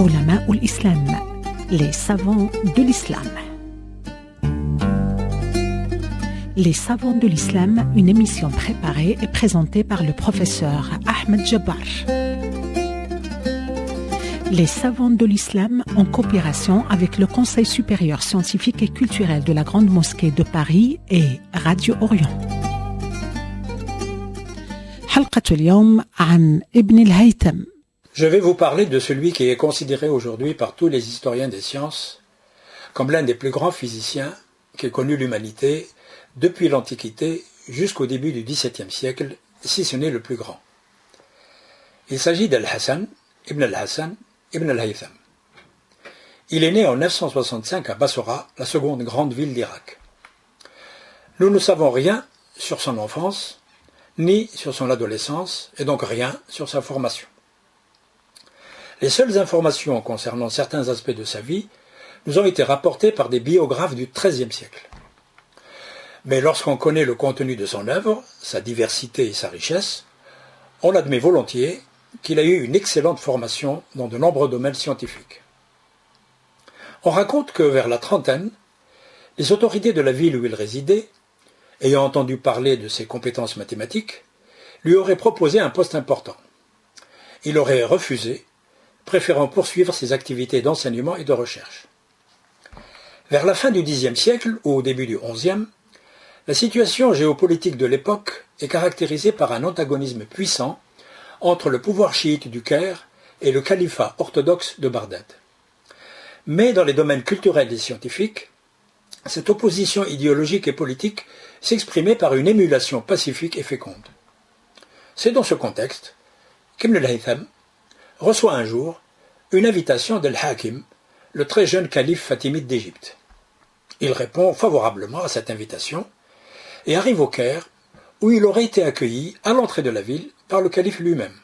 علماء الإسلام, les savants de l'islam. Les savants de l'islam, une émission préparée et présentée par le professeur Ahmed Jabbar. Les savants de l'islam en coopération avec le Conseil supérieur scientifique et culturel de la Grande Mosquée de Paris et Radio Orient. حلقة اليوم عن ابن الهيثم. Je vais vous parler de celui qui est considéré aujourd'hui par tous les historiens des sciences comme l'un des plus grands physiciens qu'ait connu l'humanité depuis l'Antiquité jusqu'au début du XVIIe siècle, si ce n'est le plus grand. Il s'agit d'Al-Hassan, Ibn al-Hassan, Ibn al-Haytham. Il est né en 965 à Bassora, la seconde grande ville d'Irak. Nous ne savons rien sur son enfance, ni sur son adolescence, et donc rien sur sa formation. Les seules informations concernant certains aspects de sa vie nous ont été rapportées par des biographes du XIIIe siècle. Mais lorsqu'on connaît le contenu de son œuvre, sa diversité et sa richesse, on admet volontiers qu'il a eu une excellente formation dans de nombreux domaines scientifiques. On raconte que vers la trentaine, les autorités de la ville où il résidait, ayant entendu parler de ses compétences mathématiques, lui auraient proposé un poste important. Il aurait refusé, préférant poursuivre ses activités d'enseignement et de recherche. Vers la fin du Xe siècle ou au début du XIe, la situation géopolitique de l'époque est caractérisée par un antagonisme puissant entre le pouvoir chiite du Caire et le califat orthodoxe de Bagdad. Mais dans les domaines culturels et scientifiques, cette opposition idéologique et politique s'exprimait par une émulation pacifique et féconde. C'est dans ce contexte qu'Ibn al-Haytham reçoit un jour une invitation d'Al-Hakim, le très jeune calife fatimide d'Égypte. Il répond favorablement à cette invitation et arrive au Caire, où il aurait été accueilli à l'entrée de la ville par le calife lui-même.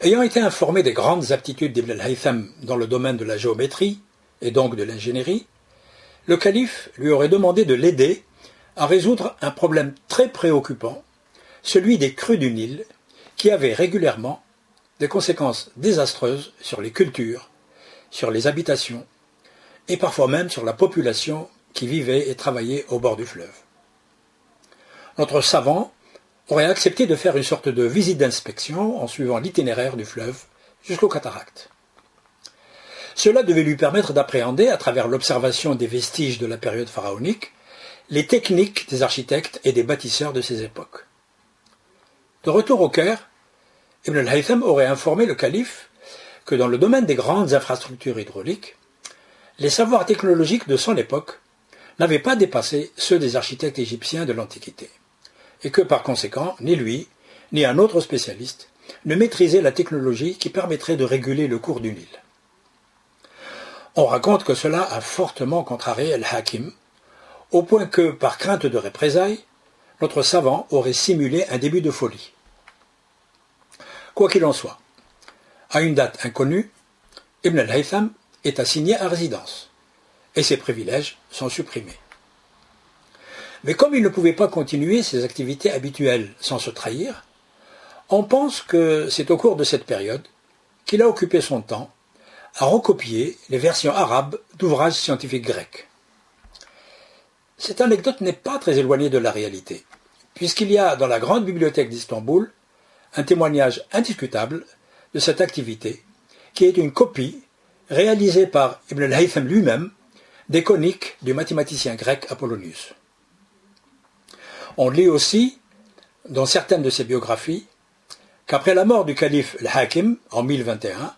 Ayant été informé des grandes aptitudes d'Ibn al-Haytham dans le domaine de la géométrie et donc de l'ingénierie, le calife lui aurait demandé de l'aider à résoudre un problème très préoccupant, celui des crues du Nil, qui avaient régulièrement des conséquences désastreuses sur les cultures, sur les habitations et parfois même sur la population qui vivait et travaillait au bord du fleuve. Notre savant aurait accepté de faire une sorte de visite d'inspection en suivant l'itinéraire du fleuve jusqu'aux cataractes. Cela devait lui permettre d'appréhender, à travers l'observation des vestiges de la période pharaonique, les techniques des architectes et des bâtisseurs de ces époques. De retour au Caire, Ibn al-Haytham aurait informé le calife que dans le domaine des grandes infrastructures hydrauliques, les savoirs technologiques de son époque n'avaient pas dépassé ceux des architectes égyptiens de l'Antiquité, et que par conséquent, ni lui, ni un autre spécialiste ne maîtrisait la technologie qui permettrait de réguler le cours du Nil. On raconte que cela a fortement contrarié Al-Hakim, au point que, par crainte de représailles, notre savant aurait simulé un début de folie. Quoi qu'il en soit, à une date inconnue, Ibn al-Haytham est assigné à résidence, et ses privilèges sont supprimés. Mais comme il ne pouvait pas continuer ses activités habituelles sans se trahir, on pense que c'est au cours de cette période qu'il a occupé son temps à recopier les versions arabes d'ouvrages scientifiques grecs. Cette anecdote n'est pas très éloignée de la réalité, puisqu'il y a dans la grande bibliothèque d'Istanbul un témoignage indiscutable de cette activité, qui est une copie réalisée par Ibn al-Haytham lui-même des coniques du mathématicien grec Apollonius. On lit aussi, dans certaines de ses biographies, qu'après la mort du calife al-Hakim en 1021,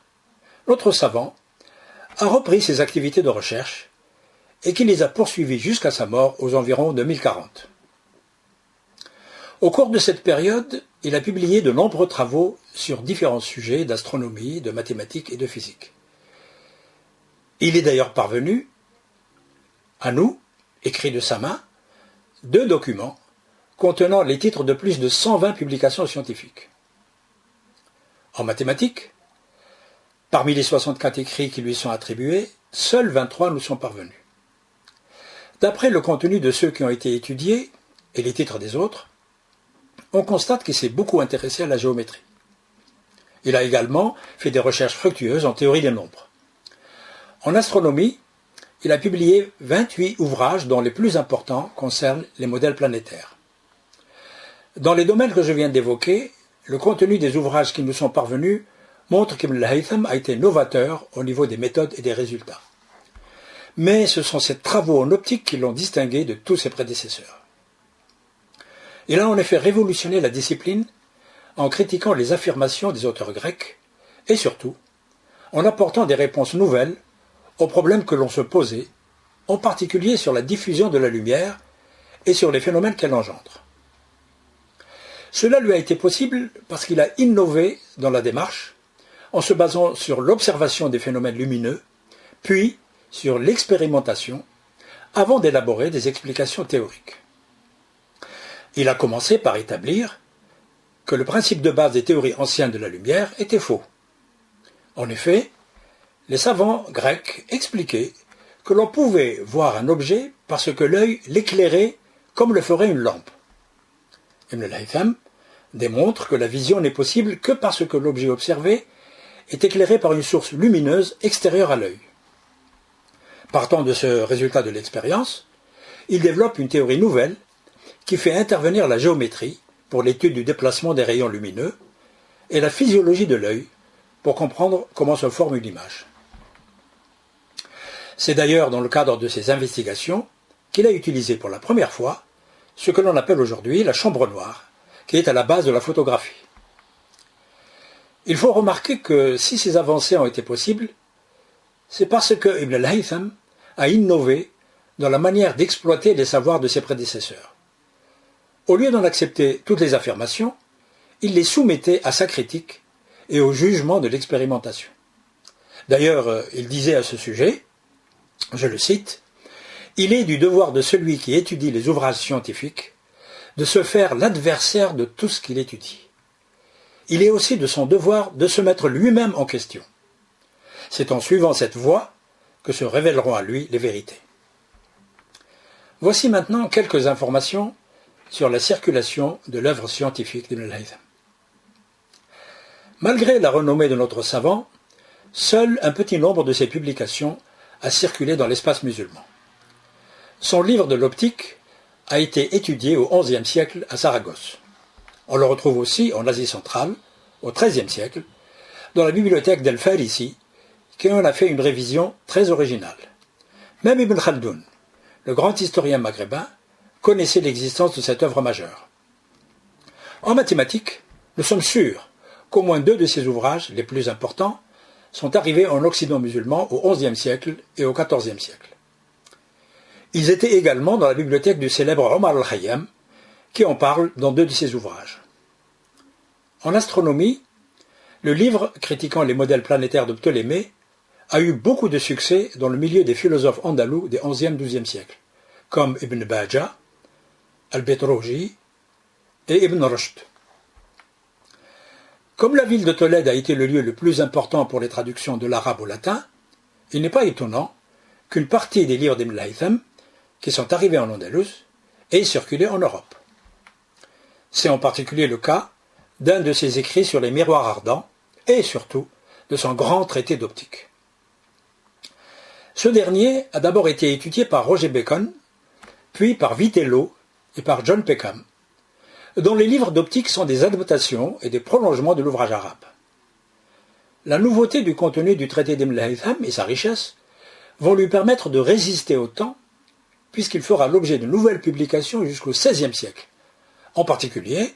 notre savant a repris ses activités de recherche et qu'il les a poursuivies jusqu'à sa mort aux environs de 1040. Au cours de cette période, il a publié de nombreux travaux sur différents sujets d'astronomie, de mathématiques et de physique. Il est d'ailleurs parvenu à nous, écrits de sa main, 2 documents contenant les titres de plus de 120 publications scientifiques. En mathématiques, parmi les 64 écrits qui lui sont attribués, seuls 23 nous sont parvenus. D'après le contenu de ceux qui ont été étudiés et les titres des autres, on constate qu'il s'est beaucoup intéressé à la géométrie. Il a également fait des recherches fructueuses en théorie des nombres. En astronomie, il a publié 28 ouvrages dont les plus importants concernent les modèles planétaires. Dans les domaines que je viens d'évoquer, le contenu des ouvrages qui nous sont parvenus montre qu'Ibn al-Haytham a été novateur au niveau des méthodes et des résultats. Mais ce sont ses travaux en optique qui l'ont distingué de tous ses prédécesseurs. Il a en effet révolutionné la discipline en critiquant les affirmations des auteurs grecs et surtout en apportant des réponses nouvelles aux problèmes que l'on se posait, en particulier sur la diffusion de la lumière et sur les phénomènes qu'elle engendre. Cela lui a été possible parce qu'il a innové dans la démarche en se basant sur l'observation des phénomènes lumineux, puis sur l'expérimentation, avant d'élaborer des explications théoriques. Il a commencé par établir que le principe de base des théories anciennes de la lumière était faux. En effet, les savants grecs expliquaient que l'on pouvait voir un objet parce que l'œil l'éclairait comme le ferait une lampe. Ibn al-Haytham démontre que la vision n'est possible que parce que l'objet observé est éclairé par une source lumineuse extérieure à l'œil. Partant de ce résultat de l'expérience, il développe une théorie nouvelle qui fait intervenir la géométrie pour l'étude du déplacement des rayons lumineux et la physiologie de l'œil pour comprendre comment se forme une image. C'est d'ailleurs dans le cadre de ces investigations qu'il a utilisé pour la première fois ce que l'on appelle aujourd'hui la chambre noire, qui est à la base de la photographie. Il faut remarquer que si ces avancées ont été possibles, c'est parce que Ibn al-Haytham a innové dans la manière d'exploiter les savoirs de ses prédécesseurs. Au lieu d'en accepter toutes les affirmations, il les soumettait à sa critique et au jugement de l'expérimentation. D'ailleurs, il disait à ce sujet, je le cite, « Il est du devoir de celui qui étudie les ouvrages scientifiques de se faire l'adversaire de tout ce qu'il étudie. Il est aussi de son devoir de se mettre lui-même en question. C'est en suivant cette voie que se révéleront à lui les vérités. » Voici maintenant quelques informations sur la circulation de l'œuvre scientifique d'Ibn al-Haytham. Malgré la renommée de notre savant, seul un petit nombre de ses publications a circulé dans l'espace musulman. Son livre de l'optique a été étudié au XIe siècle à Saragosse. On le retrouve aussi en Asie centrale, au XIIIe siècle, dans la bibliothèque d'El-Farisi, qui en a fait une révision très originale. Même Ibn Khaldoun, le grand historien maghrébin, connaissait l'existence de cette œuvre majeure. En mathématiques, nous sommes sûrs qu'au moins 2 de ses ouvrages les plus importants sont arrivés en Occident musulman au XIe siècle et au XIVe siècle. Ils étaient également dans la bibliothèque du célèbre Omar al-Khayyam, qui en parle dans 2 de ses ouvrages. En astronomie, le livre critiquant les modèles planétaires de Ptolémée a eu beaucoup de succès dans le milieu des philosophes andalous des XIe et XIIe siècles, comme Ibn Bajjah, Al-Betroji et Ibn Rushd. Comme la ville de Tolède a été le lieu le plus important pour les traductions de l'arabe au latin, il n'est pas étonnant qu'une partie des livres d'Ibn al-Haytham, qui sont arrivés en Andalous, ait circulé en Europe. C'est en particulier le cas d'un de ses écrits sur les miroirs ardents et surtout de son grand traité d'optique. Ce dernier a d'abord été étudié par Roger Bacon, puis par Vitello et par John Peckham, dont les livres d'optique sont des adaptations et des prolongements de l'ouvrage arabe. La nouveauté du contenu du traité d'Ibn al-Haytham et sa richesse vont lui permettre de résister au temps, puisqu'il fera l'objet de nouvelles publications jusqu'au XVIe siècle, en particulier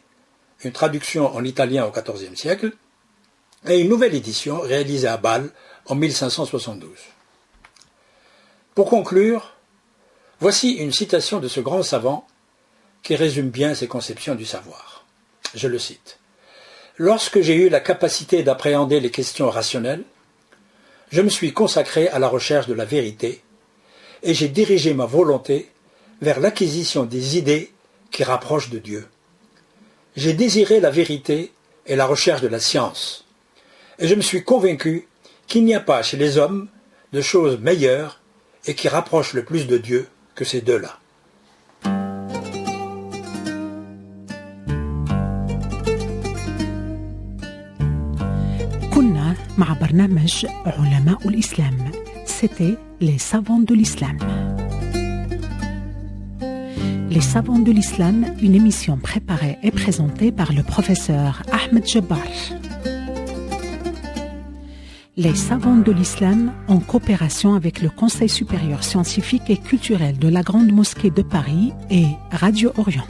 une traduction en italien au XIVe siècle et une nouvelle édition réalisée à Bâle en 1572. Pour conclure, voici une citation de ce grand savant qui résume bien ses conceptions du savoir. Je le cite. « Lorsque j'ai eu la capacité d'appréhender les questions rationnelles, je me suis consacré à la recherche de la vérité et j'ai dirigé ma volonté vers l'acquisition des idées qui rapprochent de Dieu. J'ai désiré la vérité et la recherche de la science, et je me suis convaincu qu'il n'y a pas chez les hommes de choses meilleures et qui rapprochent le plus de Dieu que ces deux-là. » مع برنامج علماء الإسلام. C'était les savants de l'islam. Les savants de l'islam, une émission préparée et présentée par le professeur Ahmed Jabbar. Les savants de l'islam, en coopération avec le Conseil supérieur scientifique et culturel de la Grande Mosquée de Paris et Radio Orient.